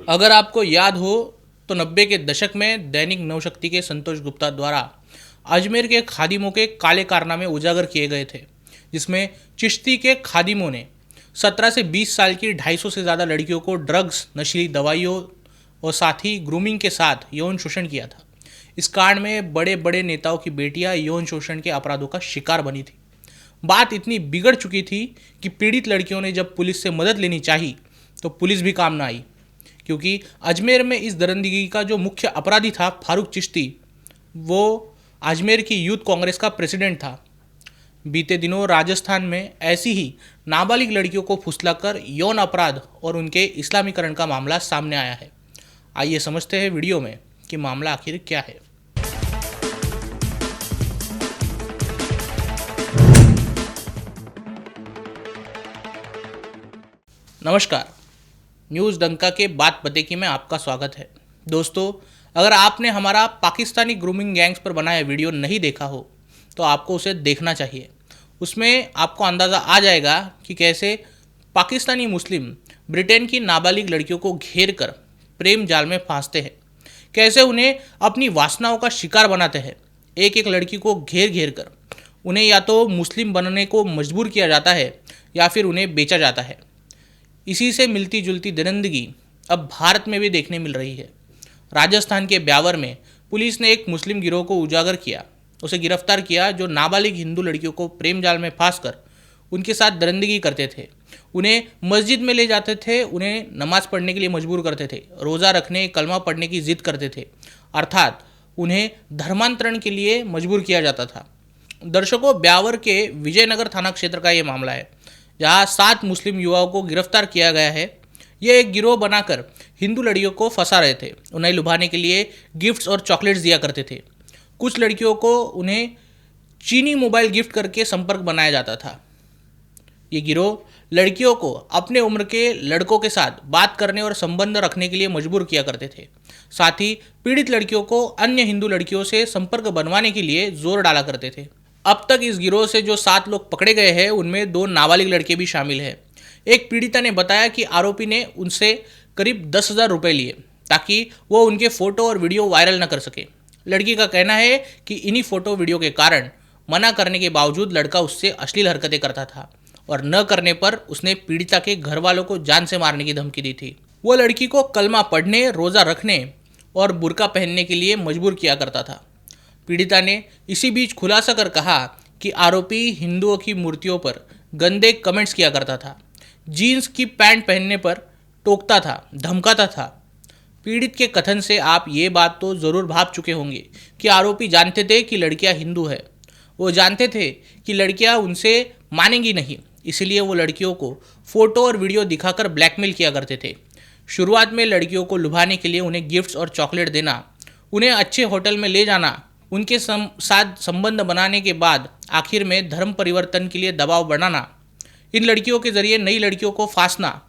अगर आपको याद हो तो 90 के दशक में दैनिक नवशक्ति के संतोष गुप्ता द्वारा अजमेर के खादिमों के काले कारनामे उजागर किए गए थे, जिसमें चिश्ती के खादिमों ने 17 से 20 साल की 250 से ज़्यादा लड़कियों को ड्रग्स, नशीली दवाइयों और साथ ही ग्रूमिंग के साथ यौन शोषण किया था। इस कांड में बड़े बड़े नेताओं की बेटियां यौन शोषण के अपराधों का शिकार बनी थी। बात इतनी बिगड़ चुकी थी कि पीड़ित लड़कियों ने जब पुलिस से मदद लेनी चाही तो पुलिस भी काम ना आई, क्योंकि अजमेर में इस दरिंदगी का जो मुख्य अपराधी था फारूक चिश्ती, वो अजमेर की यूथ कांग्रेस का प्रेसिडेंट था। बीते दिनों राजस्थान में ऐसी ही नाबालिग लड़कियों को फुसलाकर यौन अपराध और उनके इस्लामीकरण का मामला सामने आया है। आइए समझते हैं वीडियो में कि मामला आखिर क्या है। नमस्कार, न्यूज़ डंका के बात पते की में आपका स्वागत है। दोस्तों, अगर आपने हमारा पाकिस्तानी ग्रूमिंग गैंग्स पर बनाया वीडियो नहीं देखा हो तो आपको उसे देखना चाहिए। उसमें आपको अंदाज़ा आ जाएगा कि कैसे पाकिस्तानी मुस्लिम ब्रिटेन की नाबालिग लड़कियों को घेर कर प्रेम जाल में फांसते हैं, कैसे उन्हें अपनी वासनाओं का शिकार बनाते हैं। एक एक लड़की को घेर घेर कर उन्हें या तो मुस्लिम बनने को मजबूर किया जाता है या फिर उन्हें बेचा जाता है। इसी से मिलती जुलती दरिंदगी अब भारत में भी देखने मिल रही है। राजस्थान के ब्यावर में पुलिस ने एक मुस्लिम गिरोह को उजागर किया, उसे गिरफ्तार किया, जो नाबालिग हिंदू लड़कियों को प्रेम जाल में फांसकर उनके साथ दरिंदगी करते थे। उन्हें मस्जिद में ले जाते थे, उन्हें नमाज पढ़ने के लिए मजबूर करते थे, रोज़ा रखने, कलमा पढ़ने की जिद करते थे, अर्थात उन्हें धर्मांतरण के लिए मजबूर किया जाता था। दर्शकों, ब्यावर के विजयनगर थाना क्षेत्र का ये मामला है, जहां 7 मुस्लिम युवाओं को गिरफ्तार किया गया है। ये एक गिरोह बनाकर हिंदू लड़कियों को फंसा रहे थे, उन्हें लुभाने के लिए गिफ्ट्स और चॉकलेट्स दिया करते थे। कुछ लड़कियों को उन्हें चीनी मोबाइल गिफ्ट करके संपर्क बनाया जाता था। ये गिरोह लड़कियों को अपने उम्र के लड़कों के साथ बात करने और संबंध रखने के लिए मजबूर किया करते थे। साथ ही पीड़ित लड़कियों को अन्य हिंदू लड़कियों से संपर्क बनवाने के लिए जोर डाला करते थे। अब तक इस गिरोह से जो 7 लोग पकड़े गए हैं, उनमें 2 नाबालिग लड़के भी शामिल हैं। एक पीड़िता ने बताया कि आरोपी ने उनसे करीब 10,000 रुपये लिए ताकि वो उनके फ़ोटो और वीडियो वायरल न कर सके। लड़की का कहना है कि इन्हीं फ़ोटो वीडियो के कारण मना करने के बावजूद लड़का उससे अश्लील हरकतें करता था और न करने पर उसने पीड़िता के घर वालों को जान से मारने की धमकी दी थी। वो लड़की को कलमा पढ़ने, रोज़ा रखने और बुर्का पहनने के लिए मजबूर किया करता था। पीड़िता ने इसी बीच खुलासा कर कहा कि आरोपी हिंदुओं की मूर्तियों पर गंदे कमेंट्स किया करता था, जीन्स की पैंट पहनने पर टोकता था, धमकाता था। पीड़ित के कथन से आप ये बात तो ज़रूर भाप चुके होंगे कि आरोपी जानते थे कि लड़कियां हिंदू है। वो जानते थे कि लड़कियां उनसे मानेंगी नहीं, इसलिए वो लड़कियों को फ़ोटो और वीडियो दिखाकर ब्लैकमेल किया करते थे। शुरुआत में लड़कियों को लुभाने के लिए उन्हें गिफ्ट्स और चॉकलेट देना, उन्हें अच्छे होटल में ले जाना, उनके साथ संबंध बनाने के बाद आखिर में धर्म परिवर्तन के लिए दबाव बनाना, इन लड़कियों के जरिए नई लड़कियों को फांसना,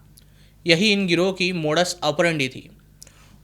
यही इन गिरोह की मोडस ऑपरेंडी थी।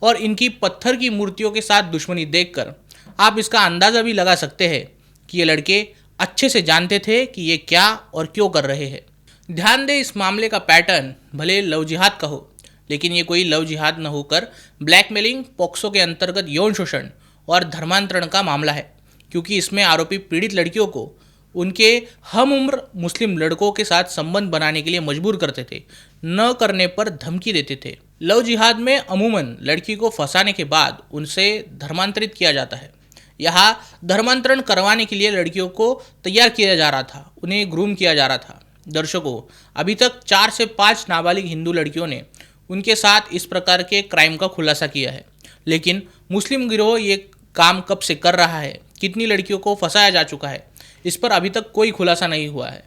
और इनकी पत्थर की मूर्तियों के साथ दुश्मनी देखकर आप इसका अंदाज़ा भी लगा सकते हैं कि ये लड़के अच्छे से जानते थे कि ये क्या और क्यों कर रहे हैं। ध्यान दें, इस मामले का पैटर्न भले लव जिहाद का हो, लेकिन ये कोई लव जिहाद न होकर ब्लैकमेलिंग, पॉक्सो के अंतर्गत यौन शोषण और धर्मांतरण का मामला है, क्योंकि इसमें आरोपी पीड़ित लड़कियों को उनके हम उम्र मुस्लिम लड़कों के साथ संबंध बनाने के लिए मजबूर करते थे, न करने पर धमकी देते थे। लव जिहाद में अमूमन लड़की को फंसाने के बाद उनसे धर्मांतरित किया जाता है। यहाँ धर्मांतरण करवाने के लिए लड़कियों को तैयार किया जा रहा था, उन्हें ग्रूम किया जा रहा था। दर्शकों, अभी तक 4 से 5 नाबालिग हिंदू लड़कियों ने उनके साथ इस प्रकार के क्राइम का खुलासा किया है, लेकिन मुस्लिम गिरोह ये काम कब से कर रहा है, कितनी लड़कियों को फंसाया जा चुका है, इस पर अभी तक कोई खुलासा नहीं हुआ है।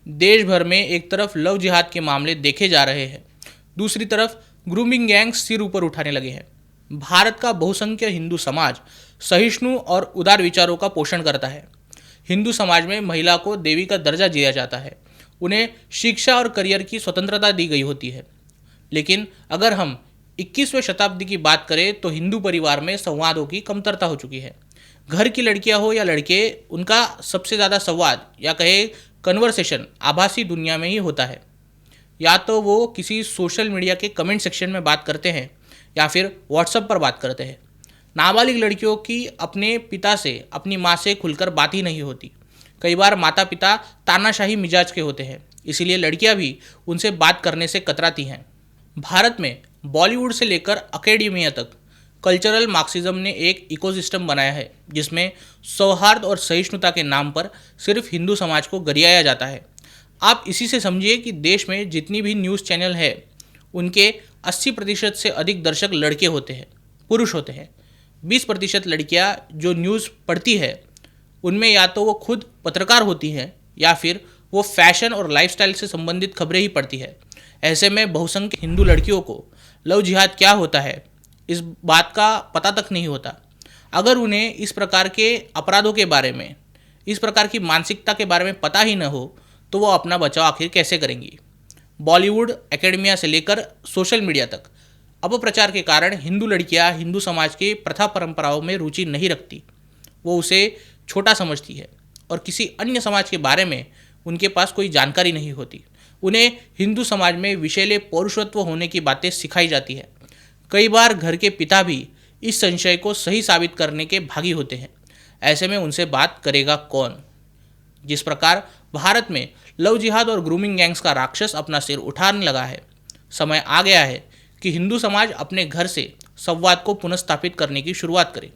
देश भर में एक तरफ लव जिहाद के मामले देखे जा रहे हैं, दूसरी तरफ ग्रूमिंग गैंग्स सिर ऊपर उठाने लगे हैं। भारत का बहुसंख्य हिंदू समाज सहिष्णु और उदार विचारों का पोषण करता है। हिंदू समाज में महिला को देवी का दर्जा दिया जाता है, उन्हें शिक्षा और करियर की स्वतंत्रता दी गई होती है। लेकिन अगर हम 21वीं शताब्दी की बात करें तो हिंदू परिवार में संवादों की कमतरता हो चुकी है। घर की लड़कियां हो या लड़के, उनका सबसे ज़्यादा संवाद या कहे कन्वर्सेशन आभासी दुनिया में ही होता है। या तो वो किसी सोशल मीडिया के कमेंट सेक्शन में बात करते हैं या फिर व्हाट्सएप पर बात करते हैं। नाबालिग लड़कियों की अपने पिता से, अपनी माँ से खुलकर बात ही नहीं होती। कई बार माता पिता तानाशाही मिजाज के होते हैं, इसीलिए लड़कियां भी उनसे बात करने से कतराती हैं। भारत में बॉलीवुड से लेकर अकेडेमिया तक कल्चरल मार्क्सिज्म ने एक इकोसिस्टम बनाया है, जिसमें सौहार्द और सहिष्णुता के नाम पर सिर्फ हिंदू समाज को गरियाया जाता है। आप इसी से समझिए कि देश में जितनी भी न्यूज़ चैनल है, उनके 80% से अधिक दर्शक लड़के होते हैं, पुरुष होते हैं। 20% लड़कियां जो न्यूज़ पढ़ती है, उनमें या तो वो खुद पत्रकार होती हैं या फिर वो फैशन और लाइफस्टाइल से संबंधित खबरें ही पढ़ती है। ऐसे में बहुसंख्य हिंदू लड़कियों को लव जिहाद क्या होता है, इस बात का पता तक नहीं होता। अगर उन्हें इस प्रकार के अपराधों के बारे में, इस प्रकार की मानसिकता के बारे में पता ही न हो, तो वो अपना बचाव आखिर कैसे करेंगी। बॉलीवुड, एकेडमिया से लेकर सोशल मीडिया तक अपप्रचार के कारण हिंदू लड़कियां हिंदू समाज की प्रथा परंपराओं में रुचि नहीं रखती। वो उसे छोटा समझती है और किसी अन्य समाज के बारे में उनके पास कोई जानकारी नहीं होती। उन्हें हिंदू समाज में विषैले पौरुषत्व होने की बातें सिखाई जाती है। कई बार घर के पिता भी इस संशय को सही साबित करने के भागी होते हैं। ऐसे में उनसे बात करेगा कौन। जिस प्रकार भारत में लव जिहाद और ग्रूमिंग गैंग्स का राक्षस अपना सिर उठाने लगा है, समय आ गया है कि हिंदू समाज अपने घर से संवाद को पुनर्स्थापित करने की शुरुआत करे।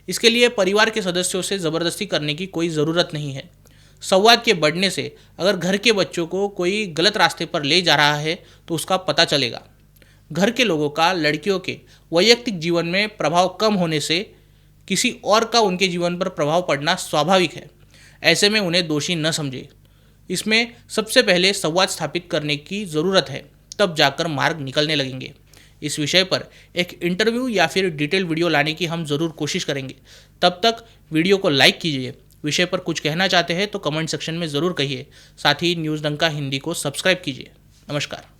इसके लिए परिवार के सदस्यों से ज़बरदस्ती करने की कोई ज़रूरत नहीं है। संवाद के बढ़ने से अगर घर के बच्चों को कोई गलत रास्ते पर ले जा रहा है तो उसका पता चलेगा। घर के लोगों का लड़कियों के वैयक्तिक जीवन में प्रभाव कम होने से किसी और का उनके जीवन पर प्रभाव पड़ना स्वाभाविक है। ऐसे में उन्हें दोषी न समझे। इसमें सबसे पहले संवाद स्थापित करने की ज़रूरत है, तब जाकर मार्ग निकलने लगेंगे। इस विषय पर एक इंटरव्यू या फिर डिटेल वीडियो लाने की हम ज़रूर कोशिश करेंगे। तब तक वीडियो को लाइक कीजिए। विषय पर कुछ कहना चाहते हैं तो कमेंट सेक्शन में ज़रूर कहिए। साथ ही न्यूज़ डंका हिंदी को सब्सक्राइब कीजिए। नमस्कार।